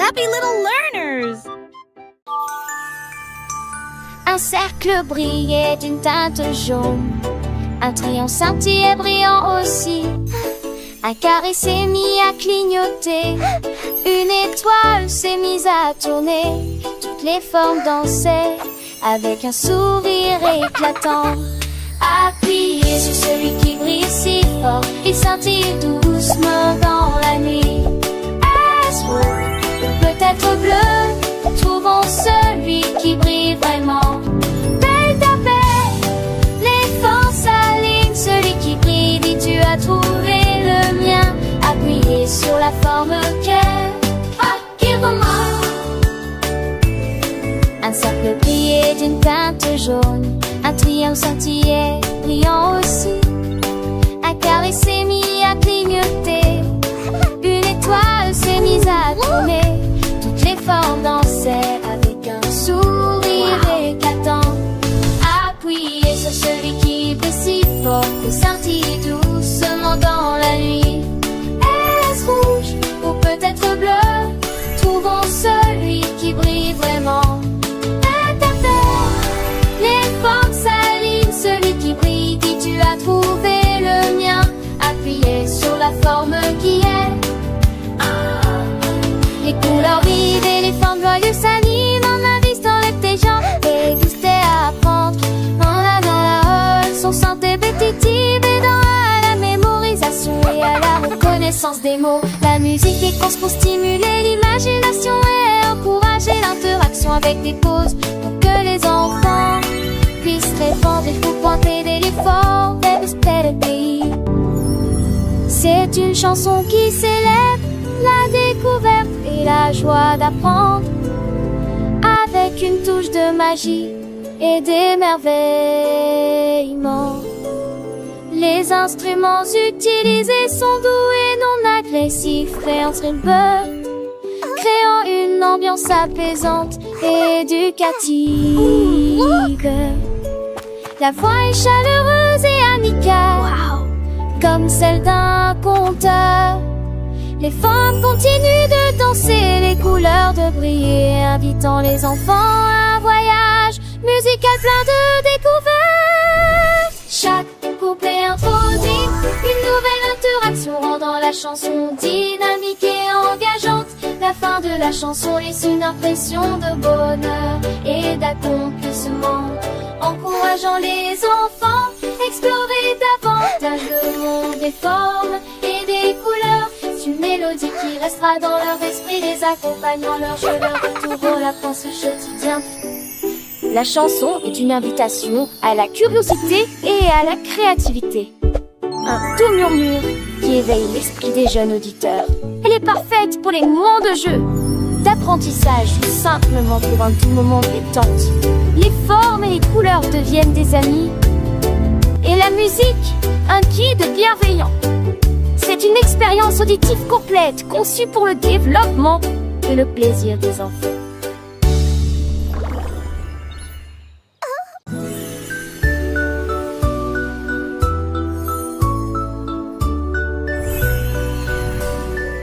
happy little learners. Un cercle brillait d'une teinte jaune, un triomphe scintillait brillant aussi. Un carré s'est mis à clignoter, une étoile s'est mise à tourner. Toutes les formes dansaient avec un sourire éclatant. Appuyez sur celui qui brille si fort, il scintille doucement dans la nuit. Est-ce rouge ou peut-être bleu? Trouvons celui qui brille vraiment. Belle ta paix, les forces s'alignent. Celui qui brille dit tu as trouvé le mien. Appuyez sur la forme cœur. Ah, qu'il remonte. Un cercle brillait d'une teinte jaune, un triangle scintillait, brillant aussi. Un carré s'est mis à clignoter, une étoile s'est mise à tourner. Toutes les formes dansaient avec un sourire éclatant. Appuyez sur celui qui brille si fort, il scintille doucement dans la nuit. Est-ce rouge ou peut-être bleu? Trouvons celui qui brille vraiment. Les formes s'alignent, celui qui brille dit tu as trouvé le mien. Appuyez sur la forme qui est. Les couleurs vives et les formes joyeuses s'animent. En investissant l'intelligence et douceté à apprendre. Dans la son santé répétitive et dans la mémorisation et à la reconnaissance des mots. La musique est cause pour stimuler l'imagination et encourager l'interaction avec des causes pour que les enfants puissent répondre. Il faut pointer des l'effort vers respect le pays. C'est une chanson qui célèbre la découverte et la joie d'apprendre, avec une touche de magie et d'émerveillement. Les instruments utilisés sont doux et non agressifs, créant une ambiance apaisante et éducative. La voix est chaleureuse et amicale, comme celle d'un conteur. Les formes continuent de danser, les couleurs de briller, invitant les enfants à un voyage musical plein de découvertes. Chaque couplet introduit une nouvelle interaction, rendant la chanson dynamique et engageante. La fin de la chanson laisse une impression de bonheur et d'accomplissement, encourageant les enfants à explorer davantage le monde des formes et des couleurs. C'est une mélodie qui restera dans leur esprit, les accompagnant leur jeu, leur retour la pensée quotidien. La chanson est une invitation à la curiosité et à la créativité. Un doux murmure qui éveille l'esprit des jeunes auditeurs. Elle est parfaite pour les moments de jeu, d'apprentissage ou simplement pour un doux moment détente. Les formes et les couleurs deviennent des amis et la musique un guide bienveillant. C'est une expérience auditive complète, conçue pour le développement et le plaisir des enfants.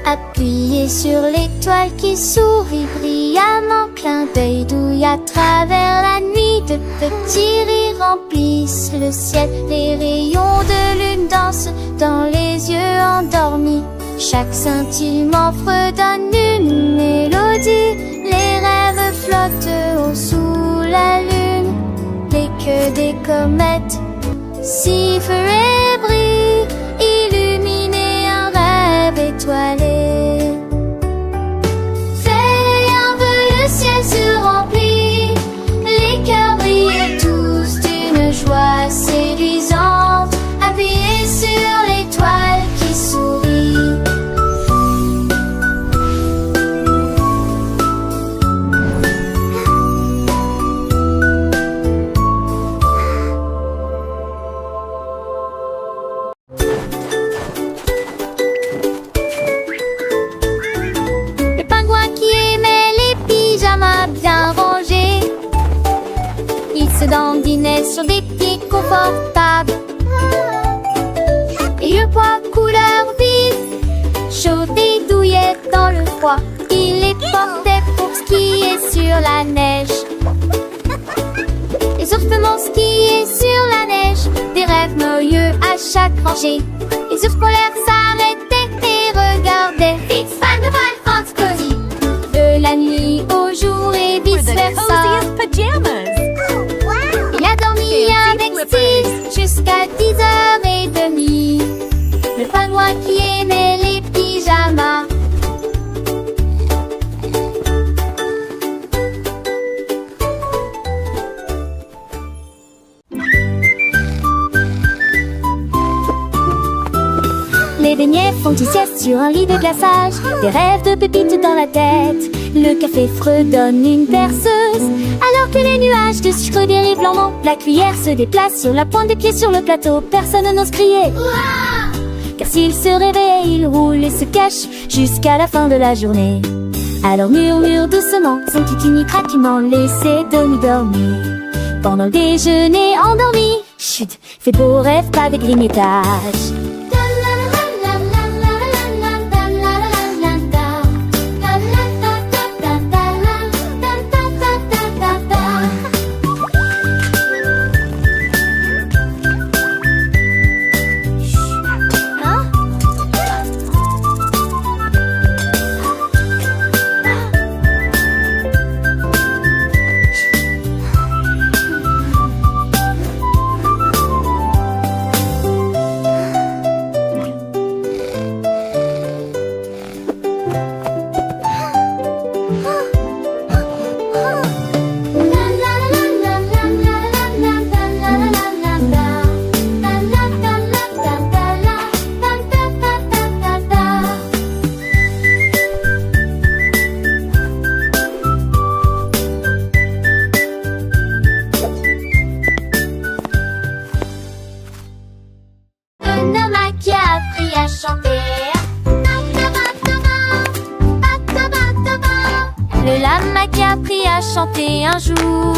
Appuyez sur l'étoile qui sourit brillamment, clin d'œil douille à travers la nuit. De petits rires remplissent le ciel, les rayons de lune dansent dans les yeux endormis. Chaque scintillement fredonne une mélodie, les rêves flottent haut sous la lune. Les queues des comètes sifflent et brillent, illuminés un rêve étoilé. Veille un peu, le ciel se remplit, les cœurs brillent tous d'une joie séduisante. Appuyez sur l'étoile qui sourit. Le pingouin qui aimait les pyjamas bien rangés, il se dandinait sur des pieds confortables. Et le poids couleur vive, chaud et douillet dans le froid, il les portait pour skier sur la neige. Les ours vont skier sur la neige, des rêves merveilleux à chaque rangée. Les ours polaires s'arrêtaient et regardaient. It's fun to find Hans Cozy. De la nuit au jour et vice versa. Il a dormi avec Steve jusqu'à 10h30. Le pingouin qui aimait les pyjamas. Les beignets font une sieste sur un lit de glaçage. Des rêves de pépites dans la tête. Le café fredonne une berceuse. Alors que les nuages de sucre dérivent lentement, la cuillère se déplace sur la pointe des pieds sur le plateau. Personne n'ose crier. Car s'il se réveille, il roule et se cache jusqu'à la fin de la journée. Alors murmure doucement son kikini craquement, laissez de nous dormir. Pendant le déjeuner endormi, chut, fais beau rêve, pas de grignotage. Le lama qui a appris à chanter un jour.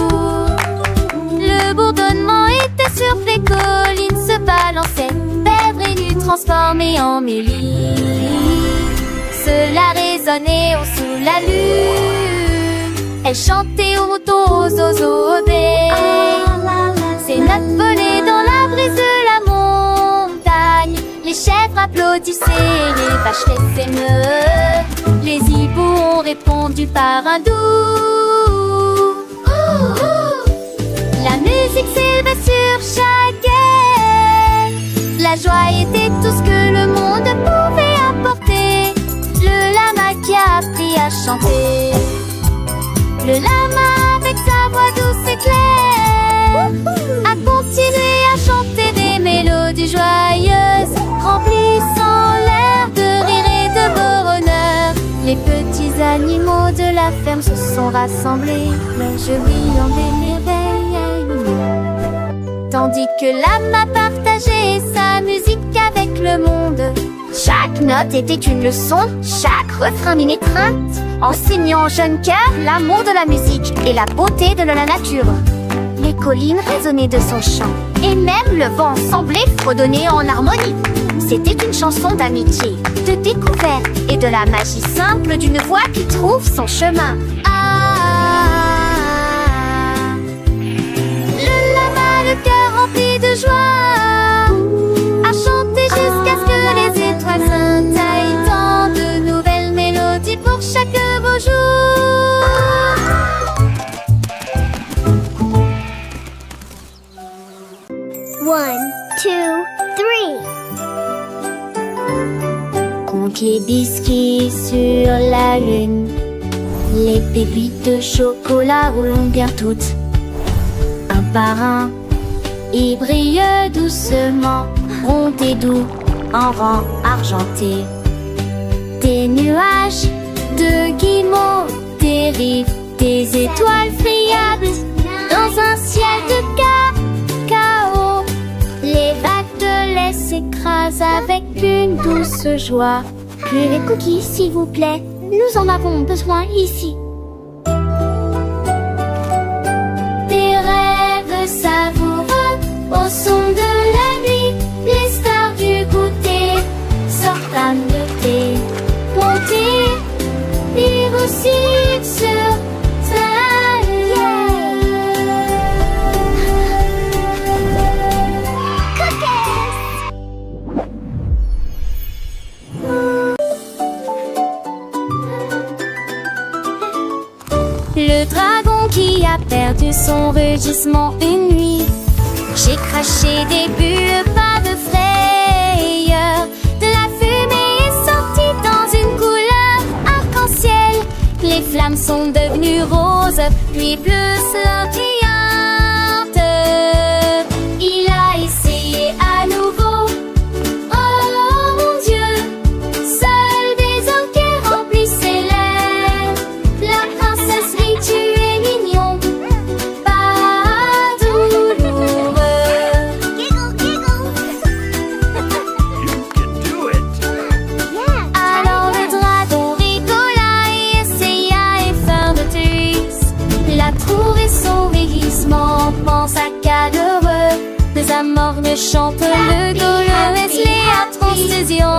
Le bourdonnement était sur les collines, se balançait, pèbre et nu transformé en mélie. Cela résonnait haut sous la lune. Elle chantait au mouton, aux oiseaux, au dé. Ses notes volaient dans la brise de la montagne. Les chèvres applaudissaient, les vaches laissaient me. Les hiboux ont répondu par un doux. La musique s'élevait sur chaque aile. La joie était tout ce que le monde pouvait apporter. Le lama qui a appris à chanter. Le lama avec sa voix douce et claire a continué à chanter des mélodies joyeuses, remplissant l'air de rire et de bonheur. Les petits animaux de la ferme se sont rassemblés, leurs jeux brillants des merveilles, tandis que l'âme partageait sa musique avec le monde. Chaque note était une leçon, chaque refrain une étreinte, enseignant aux jeunes cœurs l'amour de la musique et la beauté de la nature. Les collines résonnaient de son chant, et même le vent semblait fredonner en harmonie. C'était une chanson d'amitié, de découverte et de la magie simple d'une voix qui trouve son chemin. Le lama, le cœur rempli de joie, a chanté jusqu'à ce que les étoiles scintillent, tant de nouvelles mélodies pour chaque beau jour. 1, 2, 3. Compte les biscuits sur la lune. Les pépites de chocolat roulent bien toutes, un par un. Ils brillent doucement, ronds et doux, en rang argenté. Des nuages de guimauve dérivent, des étoiles friables dans un ciel de cacao. Les vagues de lait s'écrasent avec une douce joie. Plus les cookies, s'il vous plaît, nous en avons besoin ici. Des rêves savoureux au son de la nuit. Les stars du goûter sortent à noter, monter, vivre sucre sur ta Le dragon qui a perdu son rugissement une nuit. J'ai craché des bulles, pas de frayeur. De la fumée est sortie dans une couleur arc-en-ciel. Les flammes sont devenues roses, puis bleues scintillante. Il a essayé à nouveau. Oh mon Dieu, seuls des orques remplissent ses lèvres. La princesse rit, tu es mignon, pas douloureux. Alors le dragon rigola et essaya et fin de triste. Il a trouvé son vieillissement, pense à calheureux. Les amornes chantent le dos, le Wesley à transition.